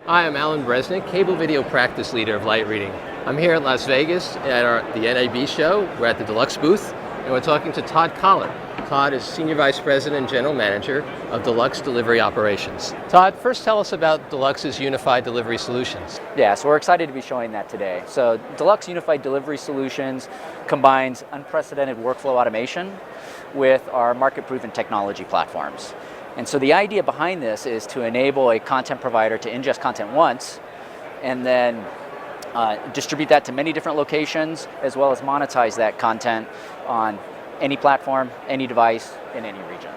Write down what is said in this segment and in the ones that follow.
Hi, I'm Alan Bresnick, Cable Video Practice Leader of Light Reading. I'm here in Las Vegas at the NAB show. We're at the Deluxe booth, and we're talking to Todd Collart. Todd is Senior Vice President and General Manager of Deluxe Delivery Operations. Todd, first tell us about Deluxe's Unified Delivery Solutions. Yeah, so we're excited to be showing that today. So Deluxe Unified Delivery Solutions combines unprecedented workflow automation with our market-proven technology platforms. And so the idea behind this is to enable a content provider to ingest content once and then distribute that to many different locations, as well as monetize that content on any platform, any device, in any region.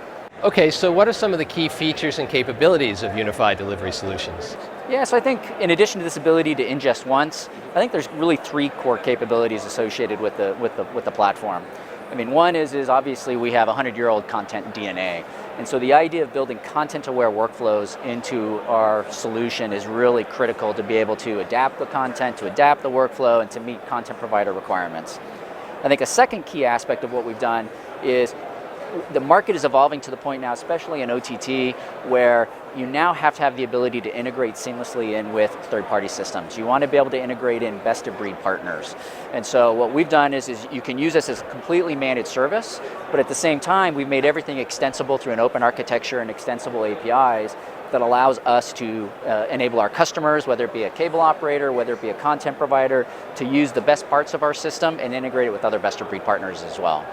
Okay, so what are some of the key features and capabilities of Unified Delivery Solutions? Yeah, so I think in addition to this ability to ingest once, I think there's really three core capabilities associated with the platform. I mean, one is obviously we have 100-year-old content DNA. And so the idea of building content-aware workflows into our solution is really critical to be able to adapt the content, to adapt the workflow, and to meet content provider requirements. I think a second key aspect of what we've done is the market is evolving to the point now, especially in OTT, where you now have to have the ability to integrate seamlessly in with third-party systems. You want to be able to integrate in best-of-breed partners. And so what we've done is you can use this as a completely managed service, but at the same time, we've made everything extensible through an open architecture and extensible APIs that allows us to enable our customers, whether it be a cable operator, whether it be a content provider, to use the best parts of our system and integrate it with other best-of-breed partners as well.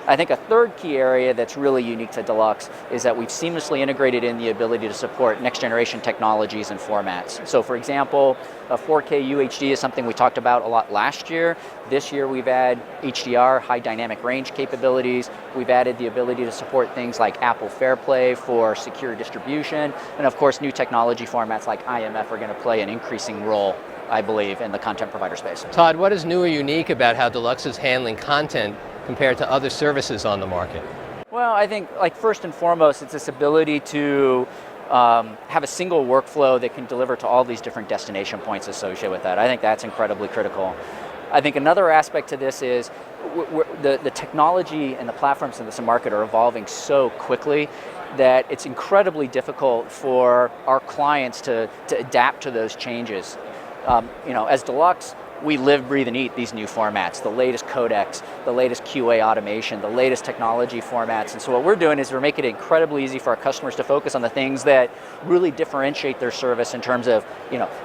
I think a third key area that's really unique to Deluxe is that we've seamlessly integrated in the ability to support next generation technologies and formats. So for example, a 4K UHD is something we talked about a lot last year. This year we've added HDR, high dynamic range capabilities. We've added the ability to support things like Apple FairPlay for secure distribution. And of course, new technology formats like IMF are going to play an increasing role, I believe, in the content provider space. Todd, what is new or unique about how Deluxe is handling content compared to other services on the market? Well, I think first and foremost, it's this ability to have a single workflow that can deliver to all these different destination points associated with that. I think that's incredibly critical. I think another aspect to this is the technology and the platforms in this market are evolving so quickly that it's incredibly difficult for our clients to adapt to those changes. As Deluxe, we live, breathe, and eat these new formats, the latest codecs, the latest QA automation, the latest technology formats. And so what we're doing is we're making it incredibly easy for our customers to focus on the things that really differentiate their service in terms of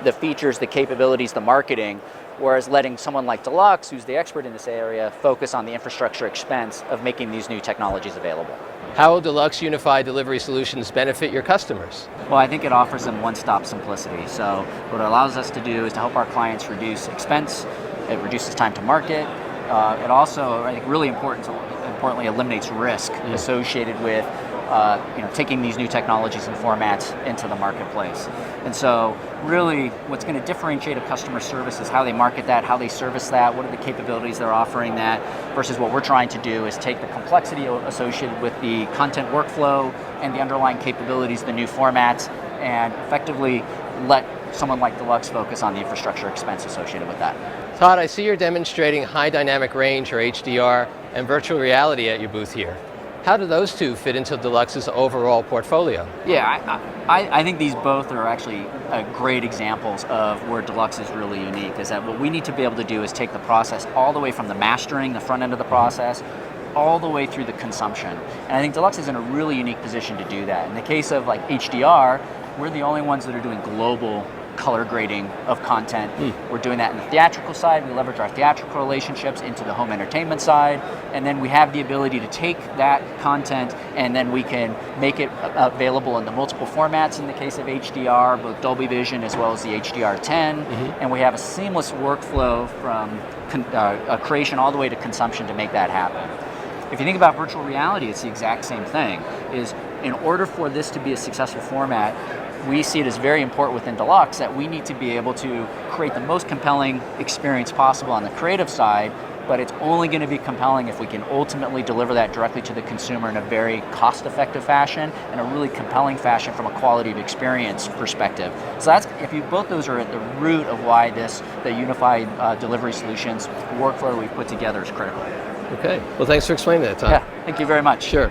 the features, the capabilities, the marketing, whereas letting someone like Deluxe, who's the expert in this area, focus on the infrastructure expense of making these new technologies available. How will Deluxe Unified Delivery Solutions benefit your customers? Well, I think it offers them one-stop simplicity. So what it allows us to do is to help our clients reduce expense. It reduces time to market. It also, I think, really importantly, eliminates risk associated with taking these new technologies and formats into the marketplace. And so really what's going to differentiate a customer service is how they market that, how they service that, what are the capabilities they're offering that, versus what we're trying to do is take the complexity associated with the content workflow and the underlying capabilities, the new formats, and effectively let someone like Deluxe focus on the infrastructure expense associated with that. Todd, I see you're demonstrating high dynamic range, or HDR, and virtual reality at your booth here. How do those two fit into Deluxe's overall portfolio? Yeah, I think these both are actually great examples of where Deluxe is really unique, is that what we need to be able to do is take the process all the way from the mastering, the front end of the process, all the way through the consumption. And I think Deluxe is in a really unique position to do that. In the case of HDR, we're the only ones that are doing global color grading of content. We're doing that in the theatrical side. We leverage our theatrical relationships into the home entertainment side, and then we have the ability to take that content and then we can make it available in the multiple formats in the case of HDR, both Dolby Vision as well as the HDR10, and we have a seamless workflow from creation all the way to consumption to make that happen. If you think about virtual reality, it's the exact same thing. Is in order for this to be a successful format, we see it as very important within Deluxe that we need to be able to create the most compelling experience possible on the creative side, but it's only going to be compelling if we can ultimately deliver that directly to the consumer in a very cost-effective fashion and a really compelling fashion from a quality of experience perspective. So that's, both those are at the root of why the Unified Delivery Solutions workflow we've put together is critical. Okay, well thanks for explaining that, Todd. Yeah, thank you very much. Sure.